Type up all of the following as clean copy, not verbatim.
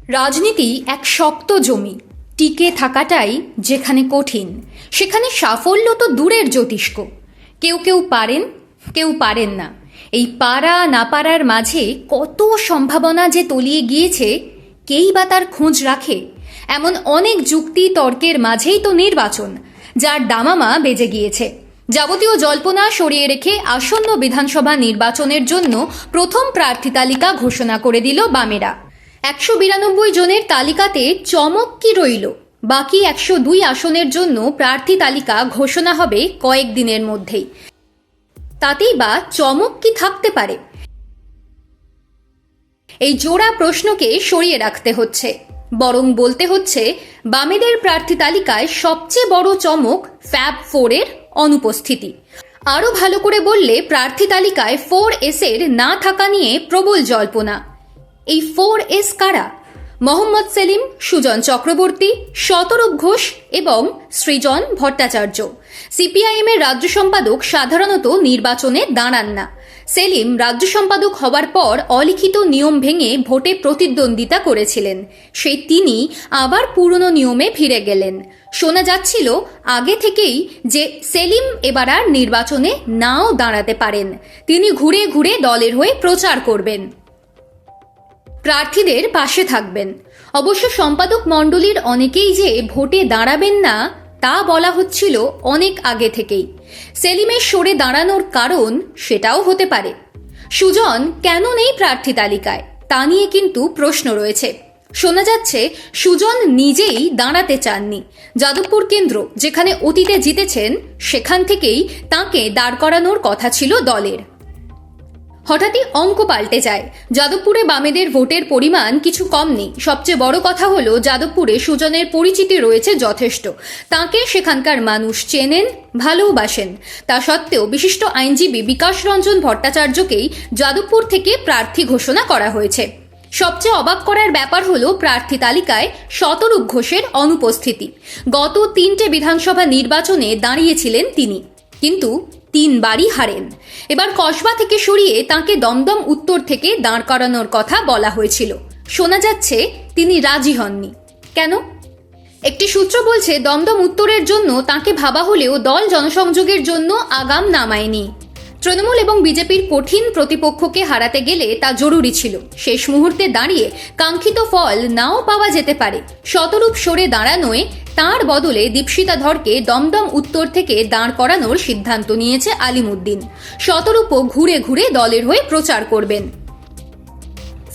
রাজনীতি এক শক্ত জমি, টিকে থাকাটাই যেখানে কঠিন সেখানে সাফল্য তো দূরের জ্যোতিষ্ক। কেউ কেউ পারেন, কেউ পারেন না। এই পারা না পারার মাঝে কত সম্ভাবনা যে তলিয়ে গিয়েছে, কেই বা তার খোঁজ রাখে? এমন অনেক যুক্তি তর্কের মাঝেই তো নির্বাচন, যার দামামা বেজে গিয়েছে। যাবতীয় জল্পনা সরিয়ে রেখে আসন্ন বিধানসভা নির্বাচনের জন্য প্রথম প্রার্থী তালিকা ঘোষণা করে দিল বামেরা। 192 জনের তালিকাতে চমক কি রইল? বাকি 102 আসনের জন্য প্রার্থী তালিকা ঘোষণা হবে কয়েকদিনের মধ্যেই। তাতেই বা চমক কি থাকতে পারে? এই জোড়া প্রশ্নকে সরিয়ে রাখতে হচ্ছে, বরং বলতে হচ্ছে বামেদের প্রার্থী তালিকায় সবচেয়ে বড় চমক ফ্যাব 4 এর অনুপস্থিতি। আরও ভালো করে বললে প্রার্থী তালিকায় 4S এর না থাকা নিয়ে প্রবল জল্পনা। এই 4S কারা? মোহাম্মদ সেলিম, সুজন চক্রবর্তী, শতরূপ ঘোষ এবং সৃজন ভট্টাচার্য। সিপিআইএম এর রাজ্য সম্পাদক সাধারণত নির্বাচনে দাঁড়ান না। সেলিম রাজ্য সম্পাদক হওয়ার পর অলিখিত নিয়ম ভেঙে ভোটে প্রতিদ্বন্দ্বিতা করেছিলেন। সেই তিনি আবার পুরনো নিয়মে ফিরে গেলেন। শোনা যাচ্ছিল আগে থেকেই যে সেলিম এবার আর নির্বাচনে নাও দাঁড়াতে পারেন। তিনি ঘুরে ঘুরে দলের হয়ে প্রচার করবেন, প্রার্থীদের পাশে থাকবেন। অবশ্য সম্পাদক মণ্ডলীর অনেকেই যে ভোটে দাঁড়াবেন না তা বলা হচ্ছিল অনেক আগে থেকেই। সেলিমের সরে দাঁড়ানোর কারণ সেটাও হতে পারে। সুজন কেন নেই প্রার্থী তালিকায় তা নিয়ে কিন্তু প্রশ্ন রয়েছে। শোনা যাচ্ছে সুজন নিজেই দাঁড়াতে চাননি। যাদবপুর কেন্দ্র যেখানে অতীতে জিতেছেন সেখান থেকেই তাঁকে দাঁড় করানোর কথা ছিল দলের। হঠাৎই অঙ্ক পাল্টে যায়। যাদবপুরে বামেদের ভোটের পরিমাণ কিছু কম নেই। সবচেয়ে বড় কথা হলো যাদবপুরে সুজনের পরিচিতি রয়েছে যথেষ্ট। তাকে সেখানকার মানুষ চেনেন, ভালোবাসেন। তা সত্ত্বেও বিশিষ্ট আইনজীবী বিকাশ রঞ্জন ভট্টাচার্যকেই যাদবপুর থেকে প্রার্থী ঘোষণা করা হয়েছে। সবচেয়ে অবাক করার ব্যাপার হলো প্রার্থী তালিকায় শতরূপ ঘোষের অনুপস্থিতি। গত 3টে বিধানসভা নির্বাচনে দাঁড়িয়েছিলেন তিনি, কিন্তু 3 বারই হারেন। এবার কসবা থেকে সরিয়ে তাঁকে দমদম উত্তর থেকে দাঁড় করানোর কথা বলা হয়েছিল। শোনা যাচ্ছে তিনি রাজি হননি। কেন? একটি সূত্র বলছে দমদম উত্তরের জন্য তাঁকে ভাবা হলেও দল জনসংযোগের জন্য আগাম নামায়নি। তৃণমূল এবং বিজেপির কঠিন প্রতিপক্ষকে হারাতে গেলে তা জরুরি ছিল। শেষ মুহূর্তে দাঁড়িয়ে কাঙ্ক্ষিত ফল নাও পাওয়া যেতে পারে। শতরূপ সরে দাঁড়ানোয় তাঁর বদলে দীপশিতা ধরকে দমদম উত্তর থেকে দাঁড় করানোর সিদ্ধান্ত নিয়েছে আলিমুদ্দিন। শতরূপও ঘুরে ঘুরে দলের হয়ে প্রচার করবেন।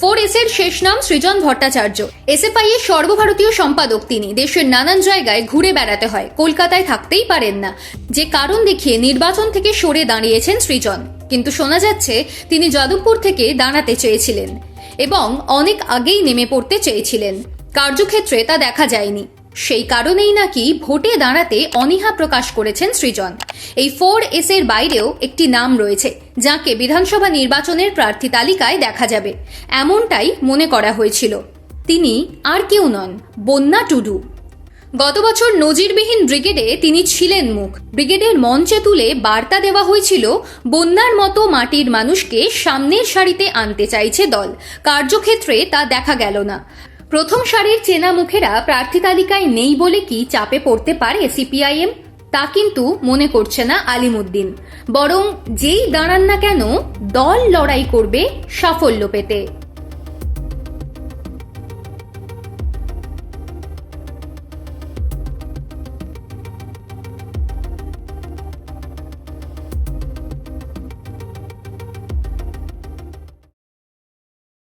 4S এর শেষ নাম সৃজন ভট্টাচার্য। এসএফআই এর সর্বভারতীয় সম্পাদক তিনি। দেশের নানান জায়গায় ঘুরে বেড়াতে হয়, কলকাতায় থাকতেই পারেন না। যে কারণ দেখিয়ে নির্বাচন থেকে সরে দাঁড়িয়েছেন সৃজন। কিন্তু শোনা যাচ্ছে তিনি যাদবপুর থেকে দাঁড়াতে চেয়েছিলেন এবং অনেক আগেই নেমে পড়তে চেয়েছিলেন। কার্যক্ষেত্রে তা দেখা যায়নি। সেই কারণেই নাকি ভোটে দাঁড়াতে অনীহা প্রকাশ করেছেন সৃজন। এই 4S এর বাইরেও একটি নাম রয়েছে যাকে বিধানসভা নির্বাচনের প্রার্থী তালিকায় দেখা যাবে, এমনটাই মনে করা হয়েছিল। তিনি আর কেউ নন, বন্যা টুডু। গত বছর নজিরবিহীন ব্রিগেডে তিনি ছিলেন মুখ। ব্রিগেডের মঞ্চে তুলে বার্তা দেওয়া হয়েছিল বন্যার মতো মাটির মানুষকে সামনের সারিতে আনতে চাইছে দল। কার্যক্ষেত্রে তা দেখা গেল না। প্রথম সারির চেনা মুখেরা প্রার্থী তালিকায় নেই বলে কি চাপে পড়তে পারে সিপিআইএম? তা কিন্তু মনে করছে না আলিমুদ্দিন। বরং যেই দাঁড়ান না কেন দল লড়াই করবে সাফল্য পেতে।